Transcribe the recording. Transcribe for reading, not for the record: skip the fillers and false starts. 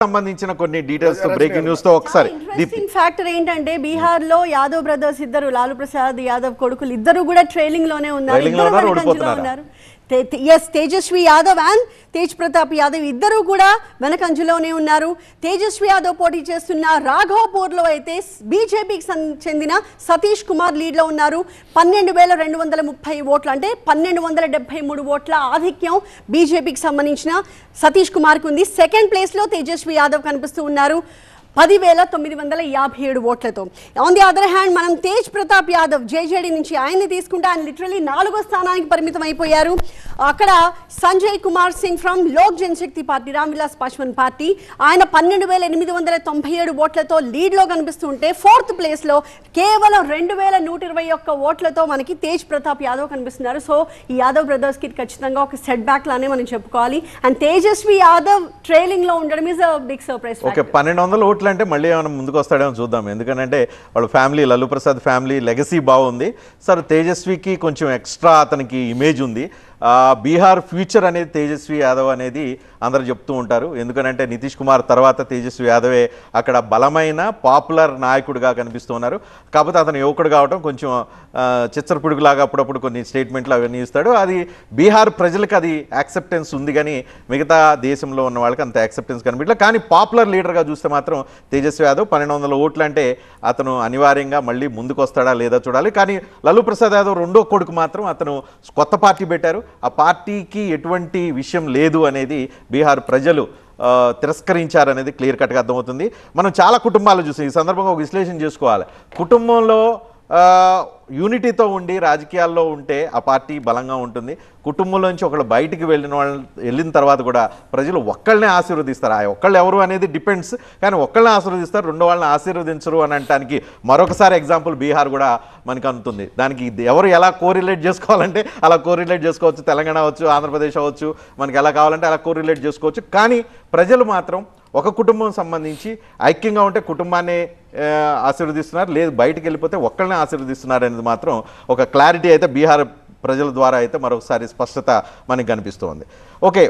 సంబంధించిన కొన్ని డీటెయిల్స్ తో బ్రేకింగ్ న్యూస్ తో ఒకసారి ఇంట్రెస్టింగ్ ఫ్యాక్టర్ ఏంటంటే బీహార్ లో యాదవ్ బ్రదర్స్ ఇద్దరు లాలూ ప్రసాద్ యాదవ్ కొడుకులు ఇద్దరు కూడా ట్రైలింగ్ లోనే ఉన్నారు. తేజస్వి యాదవ్ అండ్ తేజ్ ప్రతాప్ యాదవ్ ఇద్దరు కూడా వెనకంజలోనే ఉన్నారు. తేజస్వి యాదవ్ పోటీ చేస్తున్న రాఘవపూర్ లో అయితే బీజేపీకి చెందిన సతీష్ కుమార్ లీడ్ లో ఉన్నారు. 12,230 ఓట్లు అంటే 1273 ఓట్ల ఆధిక్యం బీజేపీకి సంబంధించిన సతీష్ కుమార్ కు ఉంది. సెకండ్ ప్లేస్ లో తేజస్వి యాదవ్ కనిపిస్తూ ఉన్నారు 10,957 ఓట్లతో. ఆన్ ది అదర్ హ్యాండ్ మనం తేజ్ ప్రతాప్ యాదవ్ జేజేడీ నుంచి ఆయన్ని తీసుకుంటే ఆయన లిటరలీ 4వ స్థానానికి పరిమితం అయిపోయారు. అక్కడ Sanjay Kumar Singh from Lok Janshakti party Ram Vilas Paswan party ఆయన 12,897 ఓట్లతో లీడ్లో కనిపిస్తుంటే ఫోర్త్ ప్లేస్లో కేవలం 2,121 ఓట్లతో మనకి తేజ్ ప్రతాప్ యాదవ్ కనిపిస్తున్నారు. సో ఈ యాదవ్ బ్రదర్స్కి ఖచ్చితంగా ఒక సెట్ బ్యాక్ లానే మనం చెప్పుకోవాలి. అండ్ తేజస్వి యాదవ్ ట్రైలింగ్లో ఉండడం is a big surprise. Okay, 1200 ఓట్లు అంటే మళ్ళీ ఏమైనా ముందుకు వస్తాడేమో చూద్దాం. ఎందుకంటే వాళ్ళ ఫ్యామిలీ లల్లూ ప్రసాద్ ఫ్యామిలీ లెగసీ బాగుంది. సార్ తేజస్వికి కొంచెం ఎక్స్ట్రా అతనికి ఇమేజ్ ఉంది. బీహార్ ఫ్యూచర్ అనేది తేజస్వి యాదవ్ అనేది అందరూ చెప్తూ ఉంటారు. ఎందుకంటే నితీష్ కుమార్ తర్వాత తేజస్వి యాదవే అక్కడ బలమైన పాపులర్ నాయకుడిగా కనిపిస్తూ ఉన్నారు. కాకపోతే అతను యువకుడు కావడం కొంచెం చిచ్చరపుడుగులాగా అప్పుడప్పుడు కొన్ని స్టేట్మెంట్లు అవన్నీ ఇస్తాడు. అది బీహార్ ప్రజలకు అది యాక్సెప్టెన్స్ ఉంది, కానీ మిగతా దేశంలో ఉన్న వాళ్ళకి అంత యాక్సెప్టెన్స్ కనిపించలేదు. కానీ పాపులర్ లీడర్గా చూస్తే మాత్రం తేజస్వి యాదవ్ 1200 ఓట్లు అంటే అతను అనివార్యంగా మళ్ళీ ముందుకు వస్తాడా లేదా చూడాలి. కానీ లల్లూ ప్రసాద్ యాదవ్ రెండో కొడుకు మాత్రం అతను కొత్త పార్టీ పెట్టారు. ఆ పార్టీకి ఎటువంటి విషయం లేదు అనేది బీహార్ ప్రజలు తిరస్కరించారనేది క్లియర్ కట్గా అర్థమవుతుంది. మనం చాలా కుటుంబాలు చూసాం. ఈ సందర్భంగా ఒక విశ్లేషణ చేసుకోవాలి. కుటుంబంలో యూనిటీతో ఉండి రాజకీయాల్లో ఉంటే ఆ పార్టీ బలంగా ఉంటుంది. కుటుంబంలోంచి ఒకళ్ళు బయటికి వెళ్ళిన తర్వాత కూడా ప్రజలు ఒక్కళ్ళనే ఆశీర్వదిస్తారు. ఆ ఒక్కళ్ళు ఎవరు అనేది డిపెండ్స్, కానీ ఒక్కళ్ళని ఆశీర్వదిస్తారు, రెండో వాళ్ళని ఆశీర్వదించరు అని అనడానికి మరొకసారి ఎగ్జాంపుల్ బీహార్ కూడా మనకు అందుతుంది. దానికి ఎవరు ఎలా కోరిలేట్ చేసుకోవాలంటే అలా కోరిలేట్ చేసుకోవచ్చు. తెలంగాణ అవచ్చు, ఆంధ్రప్రదేశ్ అవ్వచ్చు, మనకి ఎలా కావాలంటే అలా కోరిలేట్ చేసుకోవచ్చు. కానీ ప్రజలు మాత్రం ఒక కుటుంబం సంబంధించి ఐక్యంగా ఉంటే కుటుంబాన్ని ఆశీర్వదిస్తున్నారు, లేదు బయటికి వెళ్ళిపోతే ఒక్కళ్ళనే ఆశీర్వదిస్తున్నారు అనేది మాత్రం ఒక క్లారిటీ అయితే బీహార్ ప్రజల ద్వారా అయితే మరొకసారి స్పష్టత మనకి కనిపిస్తుంది. ఓకే.